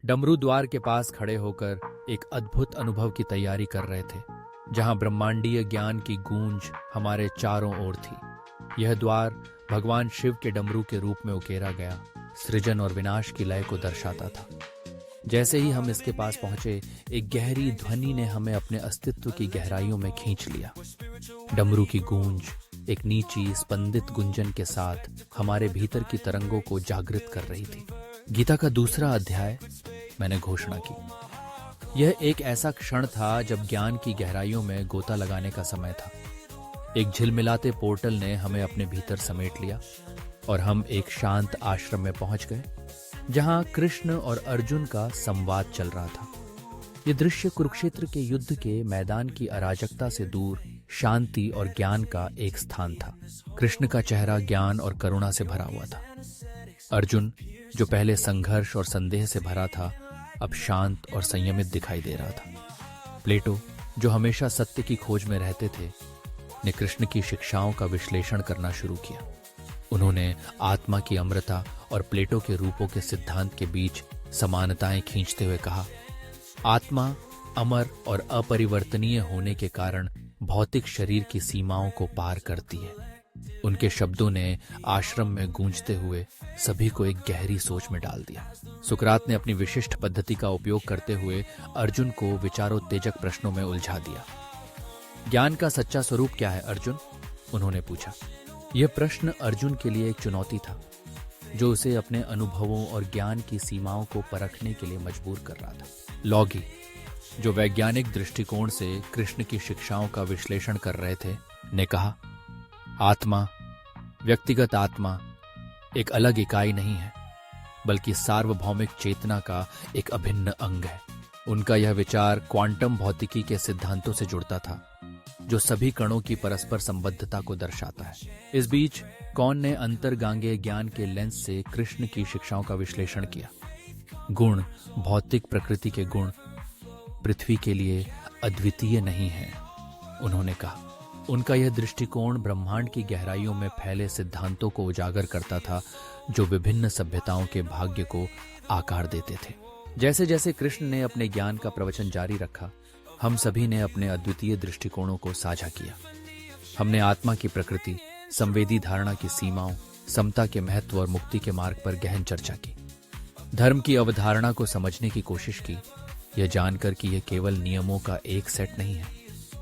डमरू द्वार के पास खड़े होकर एक अद्भुत अनुभव की तैयारी कर रहे थे, जहां ब्रह्मांडीय ज्ञान की गूंज हमारे चारों ओर थी। यह द्वार भगवान शिव के डमरू के रूप में उकेरा गया सृजन और विनाश की लय को दर्शाता था। जैसे ही हम इसके पास पहुंचे, एक गहरी ध्वनि ने हमें अपने अस्तित्व की गहराइयों में खींच लिया। डमरू की गूंज एक नीची स्पंदित गुंजन के साथ हमारे भीतर की तरंगों को जागृत कर रही थी। गीता का दूसरा अध्याय, मैंने घोषणा की। यह एक ऐसा क्षण था जब ज्ञान की गहराइयों में गोता लगाने का समय था। एक झिलमिलाते पोर्टल ने हमें अपने भीतर समेट लिया और हम एक शांत आश्रम में पहुंच गए, जहां कृष्ण और अर्जुन का संवाद चल रहा था। यह दृश्य कुरुक्षेत्र के युद्ध के मैदान की अराजकता से दूर शांति और ज्ञान का एक स्थान था। कृष्ण का चेहरा ज्ञान और करुणा से भरा हुआ था। अर्जुन, जो पहले संघर्ष और संदेह से भरा था, अब शांत और संयमित दिखाई दे रहा था। प्लेटो, जो हमेशा सत्य की खोज में रहते थे, ने कृष्ण की शिक्षाओं का विश्लेषण करना शुरू किया। उन्होंने आत्मा की अमरता और प्लेटो के रूपों के सिद्धांत के बीच समानताएं खींचते हुए कहा, आत्मा अमर और अपरिवर्तनीय होने के कारण भौतिक शरीर की सीमाओं को पार करती है। उनके शब्दों ने आश्रम में गूंजते हुए सभी को एक गहरी सोच में डाल दिया। सुकरात ने अपनी विशिष्ट पद्धति का उपयोग करते हुए अर्जुन को विचारोत्तेजक प्रश्नों में उलझा दिया। ज्ञान का सच्चा स्वरूप क्या है अर्जुन? उन्होंने पूछा। यह प्रश्न अर्जुन के लिए एक चुनौती था, जो उसे अपने अनुभवों और ज्ञान की सीमाओं को परखने के लिए मजबूर कर रहा था। लॉगी, जो वैज्ञानिक दृष्टिकोण से कृष्ण की शिक्षाओं का विश्लेषण कर रहे थे, ने कहा, आत्मा, व्यक्तिगत आत्मा एक अलग इकाई नहीं है, बल्कि सार्वभौमिक चेतना का एक अभिन्न अंग है। उनका यह विचार क्वांटम भौतिकी के सिद्धांतों से जुड़ता था, जो सभी कणों की परस्पर संबद्धता को दर्शाता है। इस बीच कौन ने अंतर्गांगीय ज्ञान के लेंस से कृष्ण की शिक्षाओं का विश्लेषण किया। गुण, भौतिक प्रकृति के गुण पृथ्वी के लिए अद्वितीय नहीं है, उन्होंने कहा। उनका यह दृष्टिकोण ब्रह्मांड की गहराइयों में फैले सिद्धांतों को उजागर करता था, जो विभिन्न सभ्यताओं के भाग्य को आकार देते थे। जैसे जैसे कृष्ण ने अपने ज्ञान का प्रवचन जारी रखा, हम सभी ने अपने अद्वितीय दृष्टिकोणों को साझा किया। हमने आत्मा की प्रकृति, संवेदी धारणा की सीमाओं, समता के महत्व और मुक्ति के मार्ग पर गहन चर्चा की। धर्म की अवधारणा को समझने की कोशिश की, यह जानकर कि यह केवल नियमों का एक सेट नहीं है,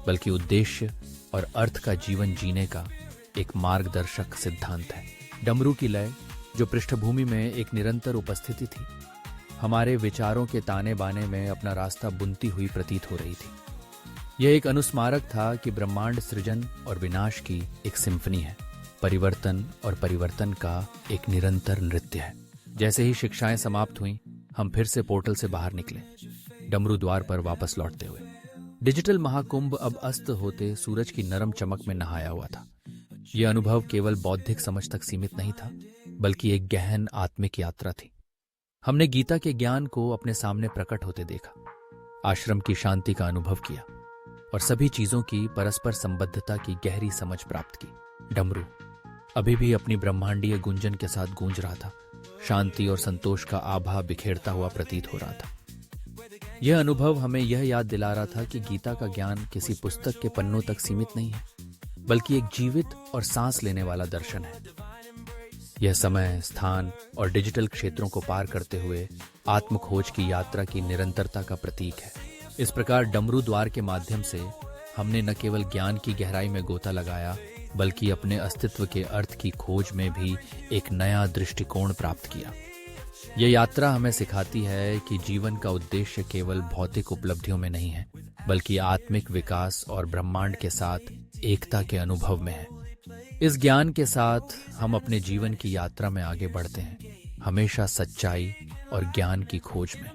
बल्कि उद्देश्य और अर्थ का जीवन जीने का एक मार्गदर्शक सिद्धांत है। डमरू की लय, जो पृष्ठभूमि में एक निरंतर उपस्थिति थी, हमारे विचारों के ताने बाने में अपना रास्ता बुनती हुई प्रतीत हो रही थी। यह एक अनुस्मारक था कि ब्रह्मांड सृजन और विनाश की एक सिम्फनी है, परिवर्तन और परिवर्तन का एक निरंतर नृत्य है। जैसे ही शिक्षाएं समाप्त हुईं, हम फिर से पोर्टल से बाहर निकले, डमरू द्वार पर वापस लौटते हुए। डिजिटल महाकुंभ अब अस्त होते सूरज की नरम चमक में नहाया हुआ था। यह अनुभव केवल बौद्धिक समझ तक सीमित नहीं था, बल्कि एक गहन आत्मिक यात्रा थी। हमने गीता के ज्ञान को अपने सामने प्रकट होते देखा, आश्रम की शांति का अनुभव किया और सभी चीजों की परस्पर संबद्धता की गहरी समझ प्राप्त की। डमरू अभी भी अपनी ब्रह्मांडीय गुंजन के साथ गूंज रहा था, शांति और संतोष का आभा बिखेरता हुआ प्रतीत हो रहा था। यह अनुभव हमें यह याद दिला रहा था कि गीता का ज्ञान किसी पुस्तक के पन्नों तक सीमित नहीं है, बल्कि एक जीवित और सांस लेने वाला दर्शन है। यह समय, स्थान और डिजिटल क्षेत्रों को पार करते हुए आत्मखोज की यात्रा की निरंतरता का प्रतीक है। इस प्रकार डमरू द्वार के माध्यम से हमने न केवल ज्ञान की गहराई में गोता लगाया, बल्कि अपने अस्तित्व के अर्थ की खोज में भी एक नया दृष्टिकोण प्राप्त किया। यह यात्रा हमें सिखाती है कि जीवन का उद्देश्य केवल भौतिक उपलब्धियों में नहीं है, बल्कि आत्मिक विकास और ब्रह्मांड के साथ एकता के अनुभव में है। इस ज्ञान के साथ हम अपने जीवन की यात्रा में आगे बढ़ते हैं, हमेशा सच्चाई और ज्ञान की खोज में।